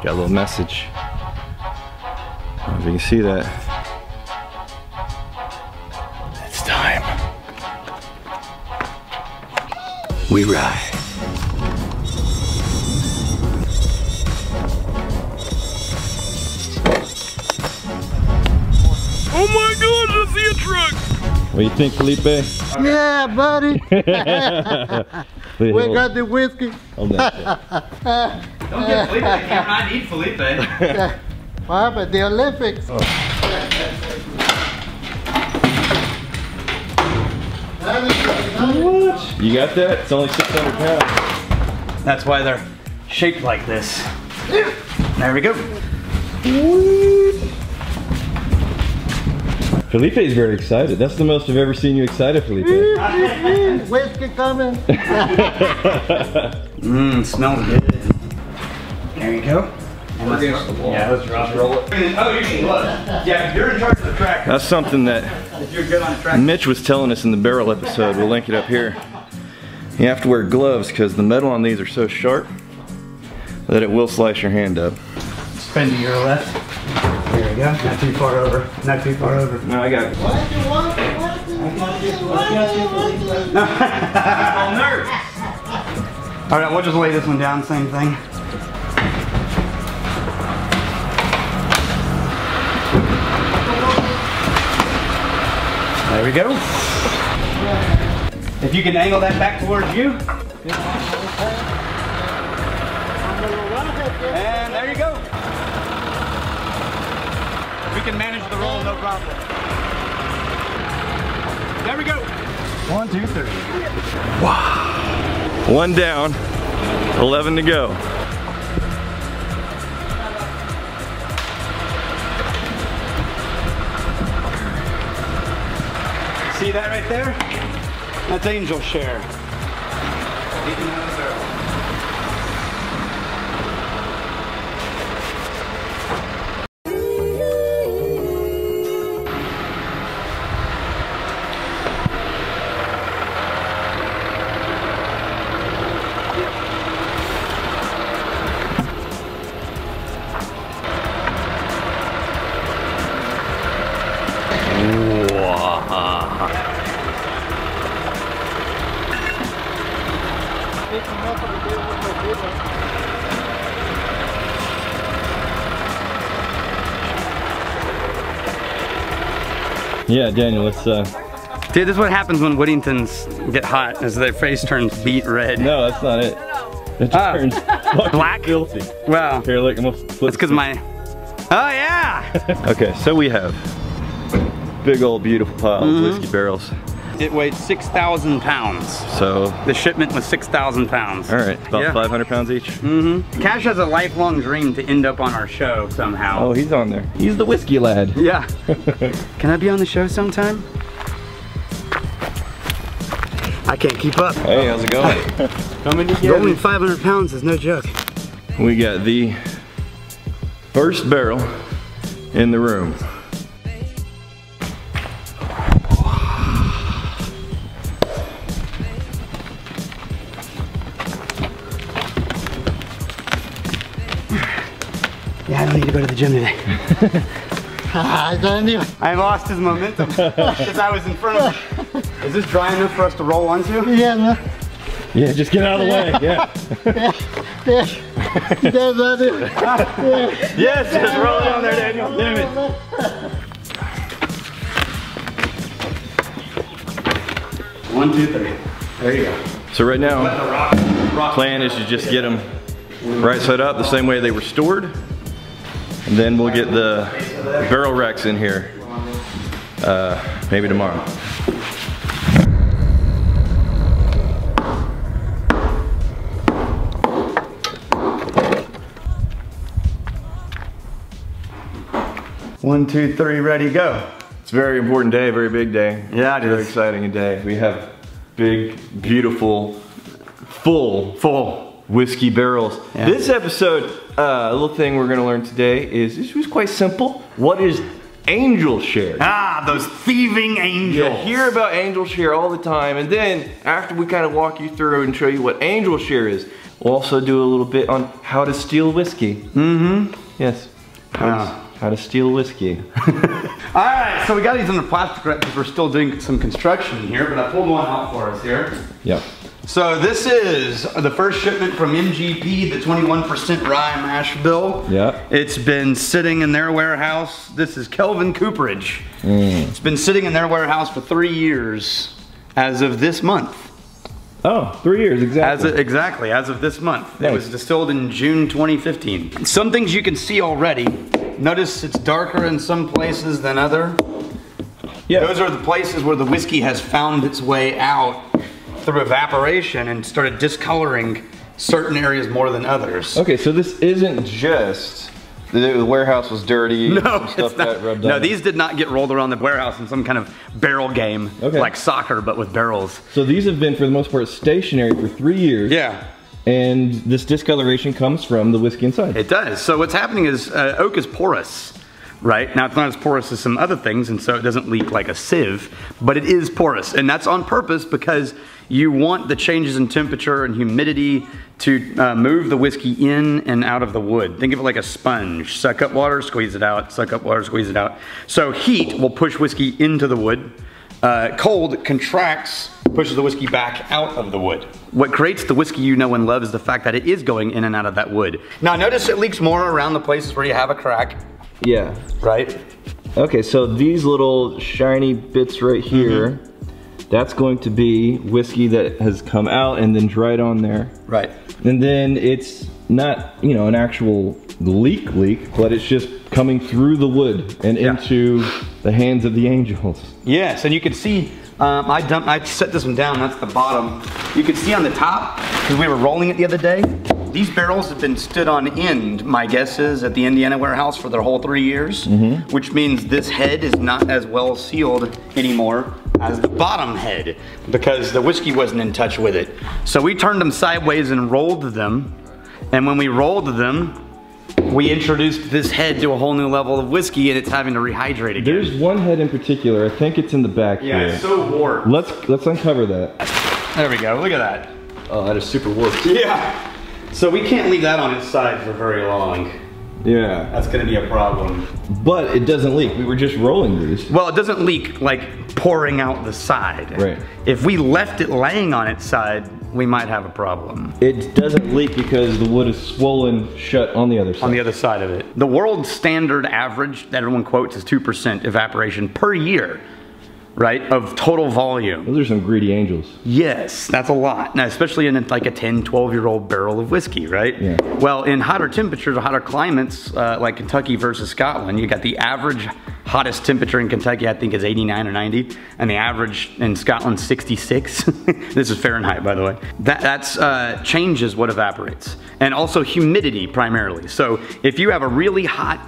Got a little message. I don't know if you can see that. It's time. We ride. Oh my God, I see a truck! What do you think, Felipe? Yeah, buddy. We got the whiskey. Hold that. Don't get Felipe. I need Felipe. What happened? The Olympics. Oh. What? You got that? It's only 600 pounds. That's why they're shaped like this. There we go. Felipe is very excited. That's the most I've ever seen you excited, Felipe. Whiskey coming. Smells good. There you go. Yeah, let's roll it. Oh, you can look. Yeah, you're in charge of the track. That's something that If you're good on the track. Mitch was telling us in the barrel episode. We'll link it up here. You have to wear gloves because the metal on these are so sharp that it will slice your hand up. Spin to your left. There we go. Not too far over. Not too far over. No, I got it. What do you want? I'm nervous. All right, we'll just lay this one down. Same thing. There we go. If you can angle that back towards you. And there you go. We can manage the roll, no problem. There we go. 1, 2, 3. Wow. One down, 11 to go. See that right there? That's angel share. Yeah, Daniel, let's Dude, this is what happens when Whittingtons get hot, is their face turns beet red. no, that's not it. It turns fucking black? filthy. Well, Here, look, I'm gonna flip. it's because my... Oh, yeah! Okay, so we have big old beautiful pile of whiskey barrels. It weighed 6,000 pounds. So, The shipment was 6,000 pounds. all right, about Yeah. 500 pounds each. Cash has a lifelong dream to end up on our show somehow. Oh, he's on there. He's the whiskey lad. Yeah. Can I be on the show sometime? I can't keep up. Hey, how's it going? Coming together. Rolling 500 pounds is no joke. We got the first barrel in the room. Yeah, I don't need to go to the gym today. I don't even. I lost his momentum because I was in front of him. Is this dry enough for us to roll onto? Yeah, no. Yeah, just get out of the way. Yeah. That's not it. Yes, just roll it on there, Daniel. Damn it. One, two, three. There you go. So right now, the plan is to just get them right side up the same way they were stored. And then we'll get the barrel racks in here maybe tomorrow. One, two, three, ready, go. It's a very important day, very big day. Yeah, it Very is. exciting day. We have big, beautiful, full whiskey barrels. Yeah. This episode, a little thing we're gonna learn today is, this was quite simple. What is angel share. Ah, those thieving angels. You hear about angel share all the time, and then after we kind of walk you through and show you what angel share is, we'll also do a little bit on how to steal whiskey. Mm-hmm. Yes. How to steal whiskey. All right, so we got these in the plastic wrap because we're still doing some construction here, but I pulled one out for us here. Yep. So this is the first shipment from MGP, the 21% rye mash bill. Yeah. It's been sitting in their warehouse. This is Kelvin Cooperage. It's been sitting in their warehouse for 3 years as of this month. Oh, 3 years, exactly. As of this month. Nice. It was distilled in June 2015. Some things you can see already. Notice it's darker in some places than other. Yeah. Those are the places where the whiskey has found its way out through evaporation and started discoloring certain areas more than others. Okay, so this isn't just the warehouse was dirty. No, stuff got rubbed on. No, these did not get rolled around the warehouse in some kind of barrel game, like soccer, but with barrels. So these have been, for the most part, stationary for 3 years. Yeah. And this discoloration comes from the whiskey inside. It does. So what's happening is oak is porous, right? Now it's not as porous as some other things, and so it doesn't leak like a sieve, but it is porous. And that's on purpose because you want the changes in temperature and humidity to move the whiskey in and out of the wood. Think of it like a sponge. Suck up water, squeeze it out, suck up water, squeeze it out. So heat will push whiskey into the wood. Cold contracts, pushes the whiskey back out of the wood. What creates the whiskey you know and love is the fact that it is going in and out of that wood. Now notice it leaks more around the places where you have a crack. Yeah. Right? Okay, so these little shiny bits right here, that's going to be whiskey that has come out and then dried on there. Right. And then it's not, you know, an actual leak, but it's just coming through the wood and into the hands of the angels. Yes, and you can see, I set this one down, that's the bottom. You can see on the top, because we were rolling it the other day, these barrels have been stood on end, my guess is, at the Indiana warehouse for their whole 3 years, which means this head is not as well sealed anymore as the bottom head, because the whiskey wasn't in touch with it. So we turned them sideways and rolled them, and when we rolled them, we introduced this head to a whole new level of whiskey, and it's having to rehydrate again. There's one head in particular, I think it's in the back here. Yeah, it's so warped. Let's uncover that. There we go, look at that. Oh, that is super warped. Yeah. So we can't leave that on its side for very long. Yeah. That's gonna be a problem. But it doesn't leak, we were just rolling these. Well, it doesn't leak like pouring out the side. Right. If we left it laying on its side, we might have a problem. It doesn't leak because the wood is swollen shut on the other side. On the other side of it. The world standard average that everyone quotes is 2% evaporation per year, right, of total volume. Those are some greedy angels. Yes, that's a lot. Now, especially in like a 10, 12-year-old barrel of whiskey, right? Yeah. Well, in hotter temperatures or hotter climates, like Kentucky versus Scotland, you got the average hottest temperature in Kentucky, I think, is 89 or 90, and the average in Scotland, 66. This is Fahrenheit, by the way. That's changes what evaporates. And also humidity, primarily. So if you have a really hot,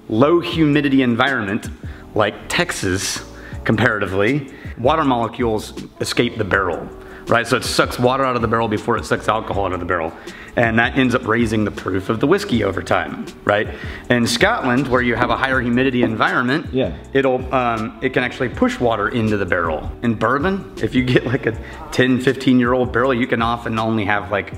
low humidity environment, like Texas, comparatively, water molecules escape the barrel, right? So it sucks water out of the barrel before it sucks alcohol out of the barrel. And that ends up raising the proof of the whiskey over time, right? In Scotland, where you have a higher humidity environment, it can actually push water into the barrel. In bourbon, if you get like a 10, 15-year-old barrel, you can often only have like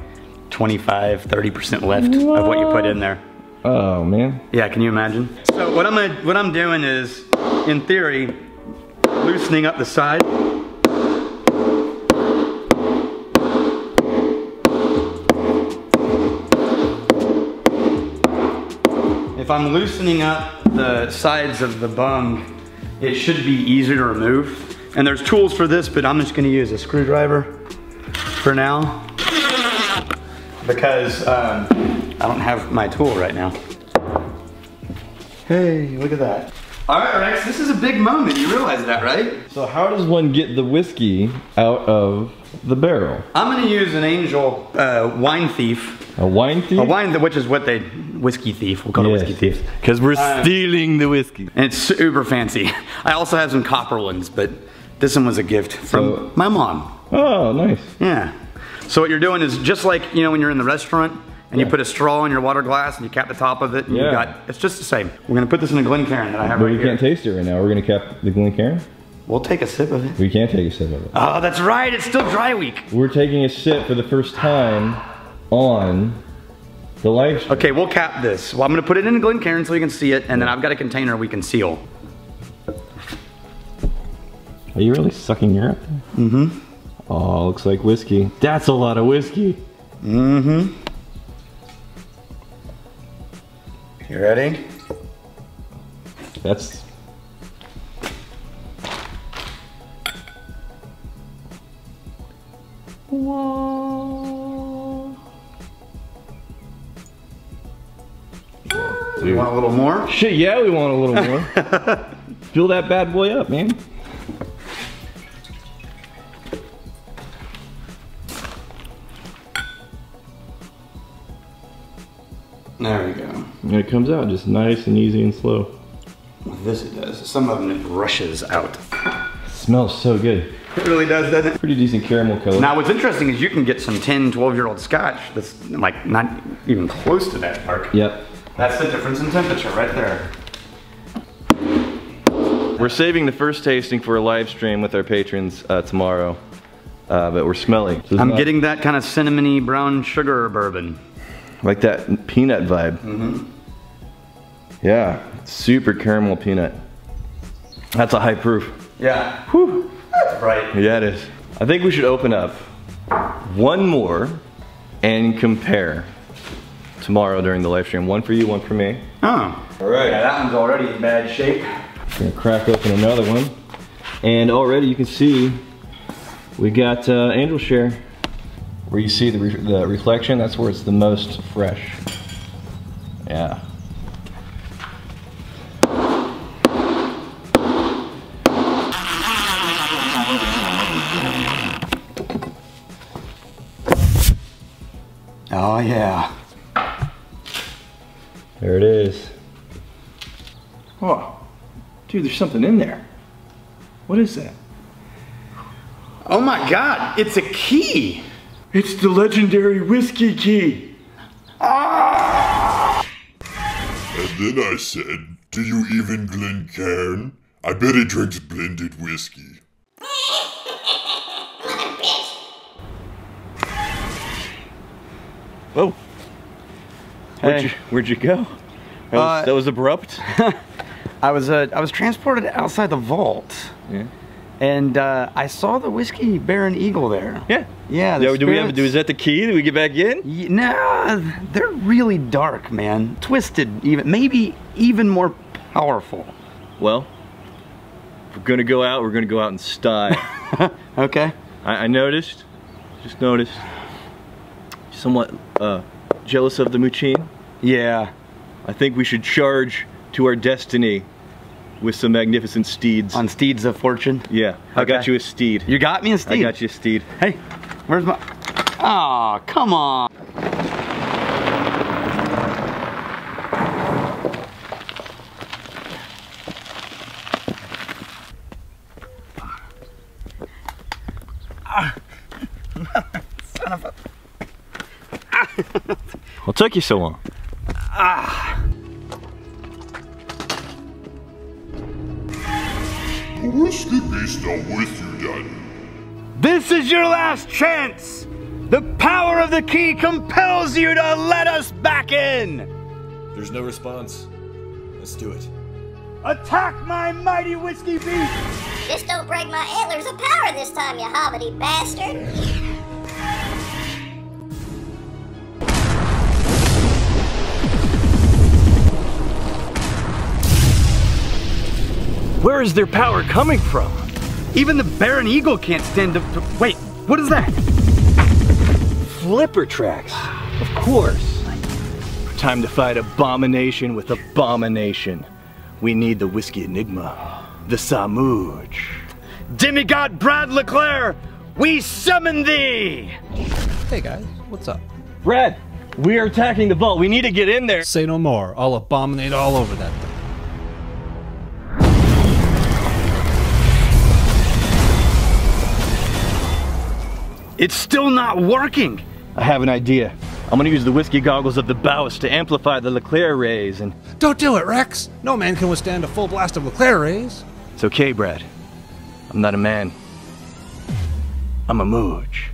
25, 30% left of what you put in there. Oh, man. Yeah, can you imagine? So what I'm doing is, in theory, loosening up the side. If I'm loosening up the sides of the bung, it should be easier to remove. And there's tools for this, but I'm just gonna use a screwdriver for now, because I don't have my tool right now. Hey, look at that. All right, Rex, this is a big moment. You realize that, right? So how does one get the whiskey out of the barrel? I'm gonna use an angel wine thief. A wine thief? A wine, which is what they, whiskey thief. We'll call it whiskey thief. Because we're stealing the whiskey. And it's super fancy. I also have some copper ones, but this one was a gift from my mom. Oh, nice. Yeah. So what you're doing is just like, you know, when you're in the restaurant and you put a straw in your water glass and you cap the top of it and you got, it's just the same. We're gonna put this in a Glencairn that I have right here. But we can't taste it right now. We're gonna cap the Glencairn? We'll take a sip of it. We can't take a sip of it. Oh, that's right, it's still dry week. We're taking a sip for the first time on the live stream. Okay, we'll cap this. Well, I'm gonna put it in a Glencairn so you can see it, and then I've got a container we can seal. Are you really sucking your up? Mm-hmm. Oh, looks like whiskey. That's a lot of whiskey. Mm-hmm. You ready? That's... Whoa. You want a little more? Shit, yeah, we want a little more. Fill that bad boy up, man. There we go. And it comes out just nice and easy and slow. With this it does. Some of it rushes out. It smells so good. It really does, doesn't it? Pretty decent caramel color. Now what's interesting is you can get some 10, 12-year-old scotch that's like not even close to that dark. Yep. That's the difference in temperature right there. We're saving the first tasting for a live stream with our patrons tomorrow, but we're smelling. So I'm getting that kind of cinnamony brown sugar bourbon. Like that peanut vibe. Mm-hmm. Yeah, super caramel peanut. That's a high proof. Yeah. Whew. That's right. Yeah, it is. I think we should open up one more and compare tomorrow during the live stream. One for you, one for me. Oh. All right. Yeah, that one's already in bad shape. Gonna crack open another one. And already you can see we got angel share. Where you see the reflection, that's where it's the most fresh. Yeah. Oh yeah. There it is. Oh, dude, there's something in there. What is that? Oh my God, it's a key. It's the legendary whiskey key. Ah! And then I said, do you even Glencairn? I bet he drinks blended whiskey. Whoa. Hey. Where'd you go? That was abrupt. I was transported outside the vault. Yeah. And I saw the whiskey Baron Eagle there. Yeah. Yeah. Is that the key? Do we get back in? Nah, they're really dark, man. Twisted, maybe even more powerful. Well, if we're gonna go out, we're gonna go out in style. Okay. I noticed, just noticed, somewhat jealous of the Muchin. Yeah. I think we should charge to our destiny with some magnificent steeds. On steeds of fortune? Yeah, I got you a steed. You got me a steed? I got you a steed. Hey, where's my... Aw, come on. Son of a... What took you so long? The whiskey beast not with you, Daddy. This is your last chance! The power of the key compels you to let us back in! There's no response. Let's do it. Attack my mighty whiskey beast! Just don't break my antlers of power this time, you hobbity bastard! Where is their power coming from? Even the Baron Eagle can't stand up to... Wait, what is that? Flipper tracks, of course. Time to fight abomination with abomination. We need the whiskey enigma, the Samouj. Demigod Brad Leclerc, we summon thee! Hey guys, what's up? Brad, we are attacking the vault. We need to get in there. Say no more. I'll abominate all over that thing. It's still not working. I have an idea. I'm gonna use the whiskey goggles of the Baus to amplify the Leclerc rays and... Don't do it, Rex! No man can withstand a full blast of Leclerc rays. It's okay, Brad. I'm not a man. I'm a mooch.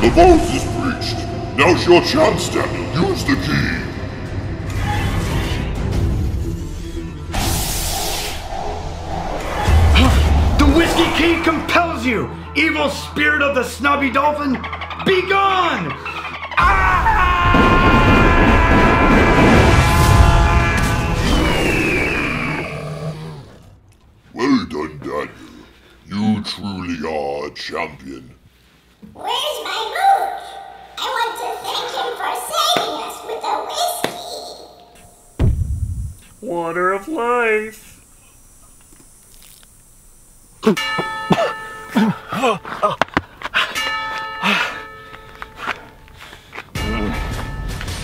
The vault is breached. Now's your chance, Daniel. Use the key. The whiskey key compels you! Evil spirit of the snobby dolphin, be gone! Well done, Daniel. You truly are a champion. Where's my mooch? I want to thank him for saving us with the whiskey. Water of life.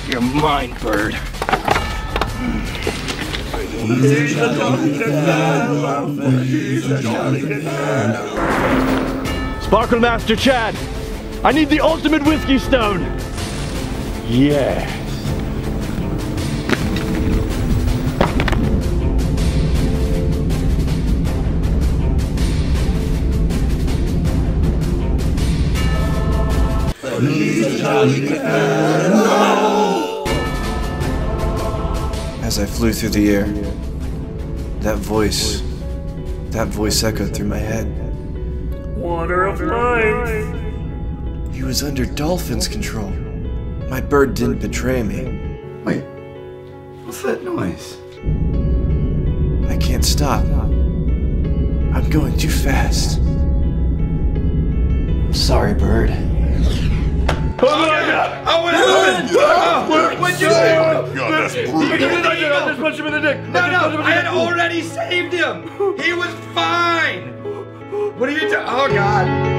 You're mine, bird. Sparkle Master Chad, I need the ultimate whiskey stone. Yeah. As I flew through the air, that voice echoed through my head. Water of life. He was under Dolphin's control. My bird didn't betray me. Wait, what's that noise? I can't stop. I'm going too fast. Sorry, bird. What'd you do? God, that's brutal. I just punched him in the dick. No, I had already saved him. He was fine. What are you doing? Oh, God.